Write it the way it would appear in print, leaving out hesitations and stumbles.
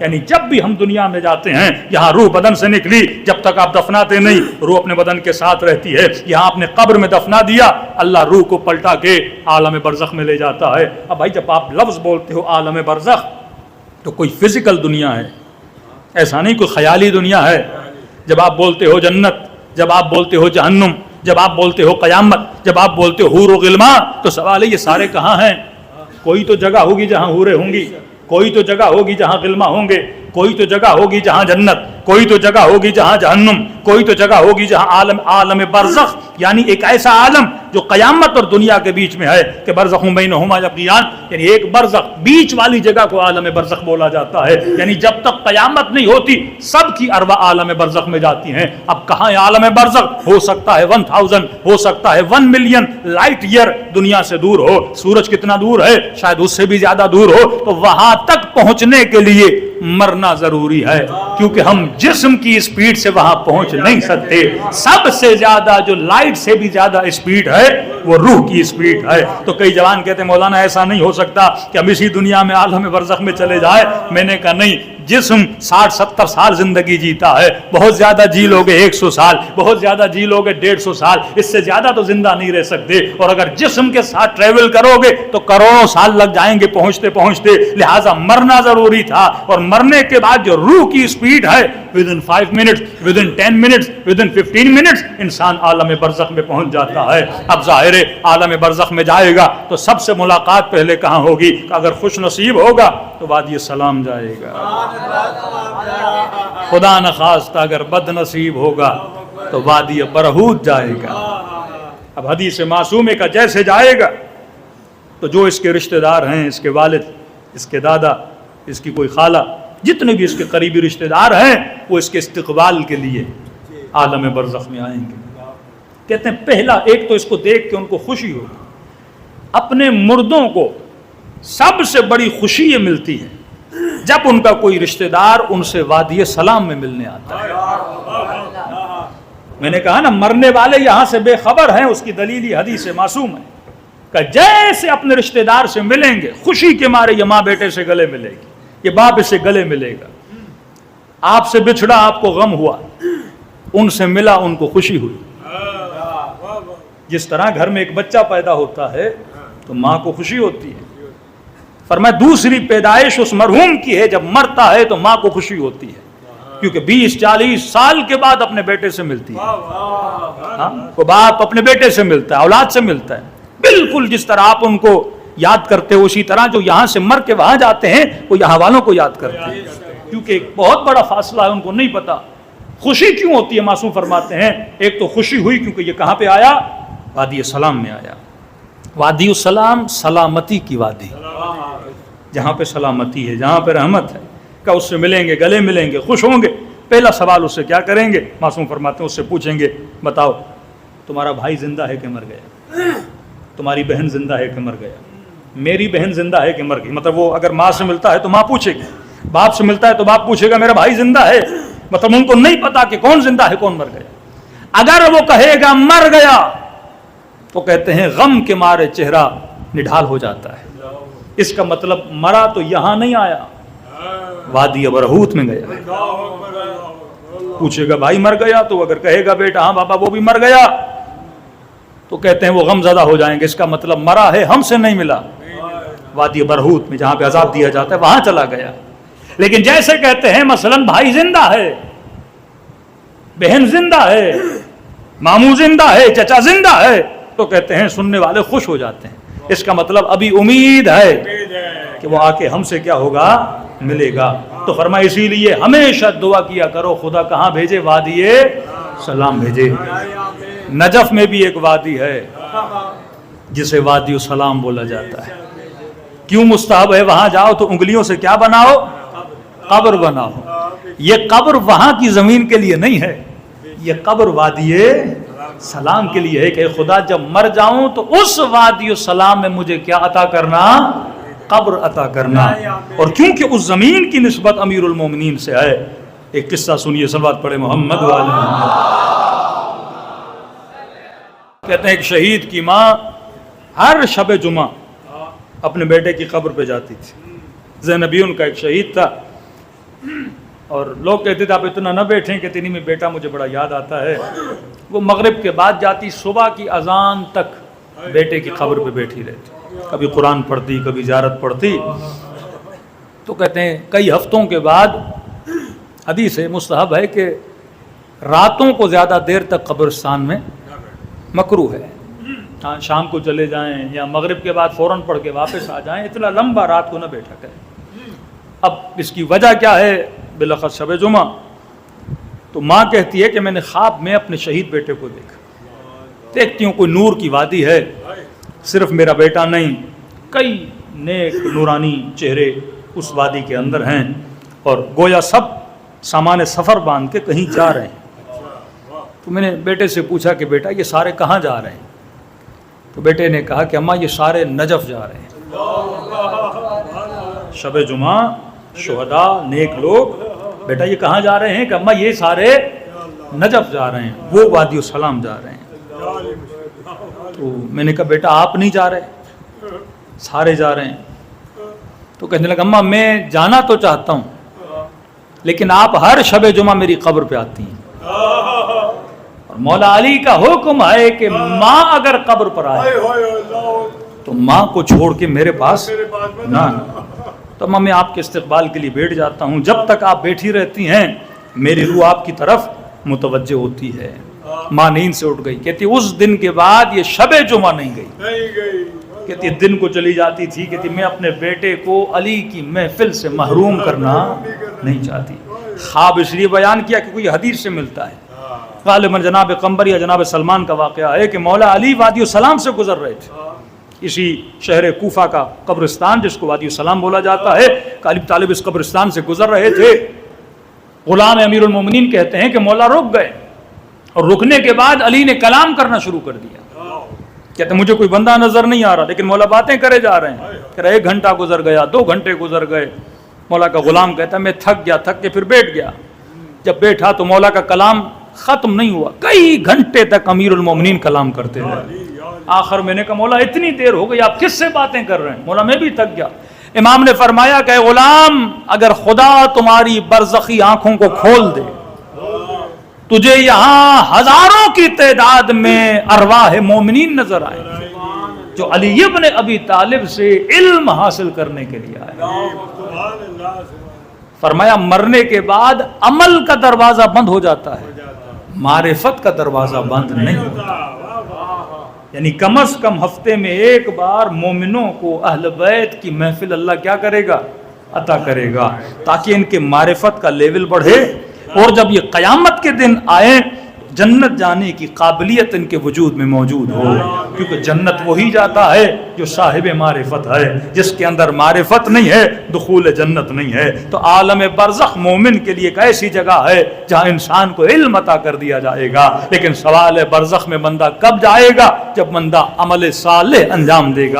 یعنی جب بھی ہم دنیا میں جاتے ہیں، یہاں روح بدن سے نکلی، جب تک آپ دفناتے نہیں روح اپنے بدن کے ساتھ رہتی ہے. یہاں آپ نے قبر میں دفنا دیا، اللہ روح کو پلٹا کے عالم برزخ میں لے جاتا ہے. اب بھائی جب آپ لفظ بولتے ہو عالم برزخ تو کوئی فزیکل دنیا ہے، ایسا نہیں کوئی خیالی دنیا ہے. جب آپ بولتے ہو جنت، جب آپ بولتے ہو جہنم، جب آپ بولتے ہو قیامت، جب آپ بولتے ہو حور و غلمان، تو سوال ہے یہ سارے کہاں ہیں؟ کوئی تو جگہ ہوگی جہاں حوریں ہوں گی، کوئی تو جگہ ہوگی جہاں غلما ہوں گے، کوئی تو جگہ ہوگی جہاں جنت، کوئی تو جگہ ہوگی جہاں جہنم، کوئی تو جگہ ہوگی جہاں عالم برزخ، یعنی ایک ایسا عالم جو قیامت اور دنیا کے بیچ میں ہے کہ برزخ بینہما یبغیان، یعنی ایک برزخ بیچ والی جگہ کو عالم برزخ بولا جاتا ہے. یعنی جب تک قیامت نہیں ہوتی سب کی ارواح عالم برزخ میں جاتی ہیں. اب کہاں ہے عالم برزخ؟ ہو سکتا ہے 1000، ہو سکتا ہے 1 ملین لائٹ ایئر دنیا سے دور ہو. سورج کتنا دور ہے؟ شاید اس سے بھی زیادہ دور ہو. تو وہاں تک پہنچنے کے لیے مرنا ضروری ہے، کیونکہ ہم جسم کی اسپیڈ سے وہاں پہنچ نہیں سکتے. سب سے زیادہ جو لائٹ سے بھی زیادہ اسپیڈ ہے وہ روح کی اسپیڈ ہے. تو کئی جوان کہتے ہیں مولانا ایسا نہیں ہو سکتا کہ ہم اسی دنیا میں عالم برزخ میں چلے جائیں. میں نے کہا نہیں، جسم 60-70 سال زندگی جیتا ہے، بہت زیادہ جی لوگے 100 سال، بہت زیادہ جی لوگے 150 سال، اس سے زیادہ تو زندہ نہیں رہ سکتے. اور اگر جسم کے ساتھ ٹریول کرو گے تو کروڑوں سال لگ جائیں گے پہنچتے پہنچتے. لہٰذا مرنا ضروری تھا. اور مرنے کے بعد جو روح کی اسپیڈ ہے within 5 minutes, within 10 minutes, within 15 minutes انسان عالم برزخ میں پہنچ جاتا ہے. اب ظاہر ہے عالم برزخ میں جائے گا تو سب سے ملاقات پہلے کہاں ہوگی؟ کہ اگر خوش نصیب ہوگا تو وادی سلام جائے گا، خدا نخواستہ اگر بد نصیب ہوگا تو وادی برہوت جائے گا. اب حدیث معصومے کا جیسے جائے گا تو جو اس کے رشتہ دار ہیں، اس کے والد، اس کے دادا، اس کی کوئی خالہ، جتنے بھی اس کے قریبی رشتہ دار ہیں وہ اس کے استقبال کے لیے عالم برزخ میں آئیں گے. کہتے ہیں پہلا ایک تو اس کو دیکھ کے ان کو خوشی ہوگی. اپنے مردوں کو سب سے بڑی خوشی یہ ملتی ہے جب ان کا کوئی رشتہ دار ان سے وادی سلام میں ملنے آتا ہے. میں نے کہا نا مرنے والے یہاں سے بے خبر ہیں، اس کی دلیل یہ حدیث معصوم ہے کہ جیسے اپنے رشتہ دار سے ملیں گے خوشی کے مارے، یہ ماں بیٹے سے گلے ملے گی، یہ باپ اس سے گلے ملے گا. آپ سے بچھڑا آپ کو غم ہوا، ان سے ملا ان کو خوشی ہوئی. جس طرح گھر میں ایک بچہ پیدا ہوتا ہے تو ماں کو خوشی ہوتی ہے، فرمایا دوسری پیدائش اس مرحوم کی ہے، جب مرتا ہے تو ماں کو خوشی ہوتی ہے، کیونکہ 20-40 سال کے بعد اپنے بیٹے سے ملتی ہے. وہ باپ اپنے بیٹے سے ملتا ہے، اولاد سے ملتا ہے. بالکل جس طرح آپ ان کو یاد کرتے ہو اسی طرح جو یہاں سے مر کے وہاں جاتے ہیں وہ یہاں والوں کو یاد کرتے ہیں، کیونکہ ایک بہت بڑا فاصلہ ہے، ان کو نہیں پتا. خوشی کیوں ہوتی ہے؟ معصوم فرماتے ہیں ایک تو خوشی ہوئی کیونکہ یہ کہاں پہ آیا؟ وادی سلام میں آیا. وادی السلام سلامتی کی وادی، جہاں پہ سلامتی ہے، جہاں پہ رحمت ہے. کہ اس سے ملیں گے، گلے ملیں گے، خوش ہوں گے. پہلا سوال اس سے کیا کریں گے؟ معصوم فرماتے ہیں اس سے پوچھیں گے بتاؤ تمہارا بھائی زندہ ہے کہ مر گیا؟ تمہاری بہن زندہ ہے کہ مر گیا؟ میری بہن زندہ ہے کہ مر گئی؟ مطلب وہ اگر ماں سے ملتا ہے تو ماں پوچھے گی، باپ سے ملتا ہے تو باپ پوچھے گا میرا بھائی زندہ ہے. مطلب ان کو نہیں پتا کہ کون زندہ ہے کون مر گیا. اگر وہ کہے گا مر گیا تو کہتے ہیں غم کے مارے چہرہ نڈھال ہو جاتا ہے. اس کا مطلب مرا تو یہاں نہیں آیا، وادی برہوت میں گیا. پوچھے گا بھائی مر گیا؟ تو اگر کہے گا بیٹا ہاں بابا وہ بھی مر گیا تو کہتے ہیں وہ غم زدہ ہو جائیں گے. اس کا مطلب مرا ہے، ہم سے نہیں ملا، وادی برہوت میں جہاں پہ عذاب دیا جاتا ہے وہاں چلا گیا. لیکن جیسے کہتے ہیں مثلا بھائی زندہ ہے، بہن زندہ ہے، ماموں زندہ ہے، چچا زندہ ہے، تو کہتے ہیں سننے والے خوش ہو جاتے ہیں. اس کا مطلب ابھی امید ہے کہ وہ آ کے ہم سے کیا ہوگا؟ ملے گا. تو فرمایا اسی لیے ہمیشہ دعا کیا کرو خدا کہاں بھیجے؟ وادی سلام بھیجے. نجف میں بھی ایک وادی ہے جسے وادی السلام بولا جاتا ہے. کیوں مستحب ہے؟ وہاں جاؤ تو انگلیوں سے کیا بناؤ؟ قبر بناؤ. یہ قبر وہاں کی زمین کے لیے نہیں ہے، یہ قبر وادی سلام کے لیے ہے کہ خدا جب مر جاؤں تو اس وادی السلام میں مجھے کیا عطا کرنا؟ قبر عطا کرنا. اور کیونکہ اس زمین کی نسبت امیر المومنین سے ہے. ایک قصہ سنیے، صلوات پڑھے محمد وآل محمد. کہتے ہیں ایک شہید کی ماں ہر شب جمعہ اپنے بیٹے کی قبر پہ جاتی تھی. زینبیون کا ایک شہید تھا، اور لوگ کہتے تھے آپ اتنا نہ بیٹھیں کہ اتنی میں بیٹا مجھے بڑا یاد آتا ہے. وہ مغرب کے بعد جاتی, صبح کی اذان تک بیٹے کی قبر پہ بیٹھی رہتی, کبھی قرآن پڑھتی کبھی زیارت پڑھتی. تو کہتے ہیں کئی ہفتوں کے بعد حدیث ہے, مستحب ہے کہ راتوں کو زیادہ دیر تک قبرستان میں مکروہ ہے. ہاں شام کو چلے جائیں یا مغرب کے بعد فوراً پڑھ کے واپس آ جائیں, اتنا لمبا رات کو نہ بیٹھا کریں. اب اس کی وجہ کیا ہے؟ بالاخص شب جمعہ. تو ماں کہتی ہے کہ میں نے خواب میں اپنے شہید بیٹے کو دیکھا, دیکھتی ہوں کوئی نور کی وادی ہے, صرف میرا بیٹا نہیں, کئی نیک نورانی چہرے اس وادی کے اندر ہیں, اور گویا سب سامان سفر باندھ کے کہیں جا رہے ہیں. تو میں نے بیٹے سے پوچھا کہ بیٹا یہ سارے کہاں جا رہے ہیں؟ تو بیٹے نے کہا کہ اماں یہ سارے نجف جا رہے ہیں. شب جمعہ شہداء نیک لوگ, بیٹا یہ کہاں جا رہے ہیں؟ کہ اماں یہ سارے نجف جا رہے ہیں, وہ وادی السلام جا رہے ہیں. تو میں نے کہا بیٹا آپ نہیں جا رہے؟ سارے جا رہے ہیں. تو کہنے لگا اماں میں جانا تو چاہتا ہوں لیکن آپ ہر شب جمعہ میری قبر پہ آتی ہیں, اور مولا علی کا حکم ہے کہ ماں اگر قبر پر آئے تو ماں کو چھوڑ کے میرے پاس نہ. تو ماں میں آپ کے استقبال کے لیے بیٹھ جاتا ہوں, جب تک آپ بیٹھی رہتی ہیں میری روح آپ کی طرف متوجہ ہوتی ہے. ماں نیند سے اٹھ گئی, کہتی اس دن کے بعد یہ شب جمعہ نہیں گئی. کہتی دن کو چلی جاتی تھی, کہتی میں اپنے بیٹے کو علی کی محفل سے محروم کرنا نہیں چاہتی. خواب اس لیے بیان کیا کہ کوئی حدیث سے ملتا ہے. غالباً جناب قمبر یا جناب سلمان کا واقعہ ہے کہ مولا علی وادی السلام سے گزر رہے تھے, اسی شہر کوفہ کا قبرستان جس کو وادی السلام بولا جاتا ہے, علی طالب اس قبرستان سے گزر رہے تھے. غلام امیر المومنین کہتے ہیں کہ مولا رک گئے, اور رکنے کے بعد علی نے کلام کرنا شروع کر دیا. کہتے مجھے کوئی بندہ نظر نہیں آ رہا لیکن مولا باتیں کرے جا رہے ہیں. کہ 1 گھنٹہ گزر گیا, 2 گھنٹے گزر گئے. مولا کا غلام کہتا میں تھک گیا, تھک کے پھر بیٹھ گیا. جب بیٹھا تو مولا کا کلام ختم نہیں ہوا, کئی گھنٹے تک امیر المومنین کلام کرتے رہے. آخر میں نے کہا مولا اتنی دیر ہو گئی, آپ کس سے باتیں کر رہے ہیں؟ مولا میں بھی تھک گیا. امام نے فرمایا کہ غلام اگر خدا تمہاری برزخی آنکھوں کو کھول دے, تجھے یہاں ہزاروں کی تعداد میں ارواح مومنین نظر آئے جو علی ابن ابی طالب سے علم حاصل کرنے کے لیے آئے. فرمایا مرنے کے بعد عمل کا دروازہ بند ہو جاتا ہے, معرفت کا دروازہ بند نہیں ہوتا. یعنی کم از کم ہفتے میں 1 بار مومنوں کو اہل بیت کی محفل اللہ کیا کرے گا؟ عطا کرے گا, تاکہ ان کے معرفت کا لیول بڑھے, اور جب یہ قیامت کے دن آئیں جنت جانے کی قابلیت ان کے وجود میں موجود ہو. کیونکہ جنت وہی جاتا ہے جو صاحب معرفت ہے, جس کے اندر معرفت نہیں ہے دخول جنت نہیں ہے. تو عالم برزخ مومن کے لیے ایک ایسی جگہ ہے جہاں انسان کو علم عطا کر دیا جائے گا. لیکن سوال ہے برزخ میں بندہ کب جائے گا؟ جب بندہ عمل صالح انجام دے گا.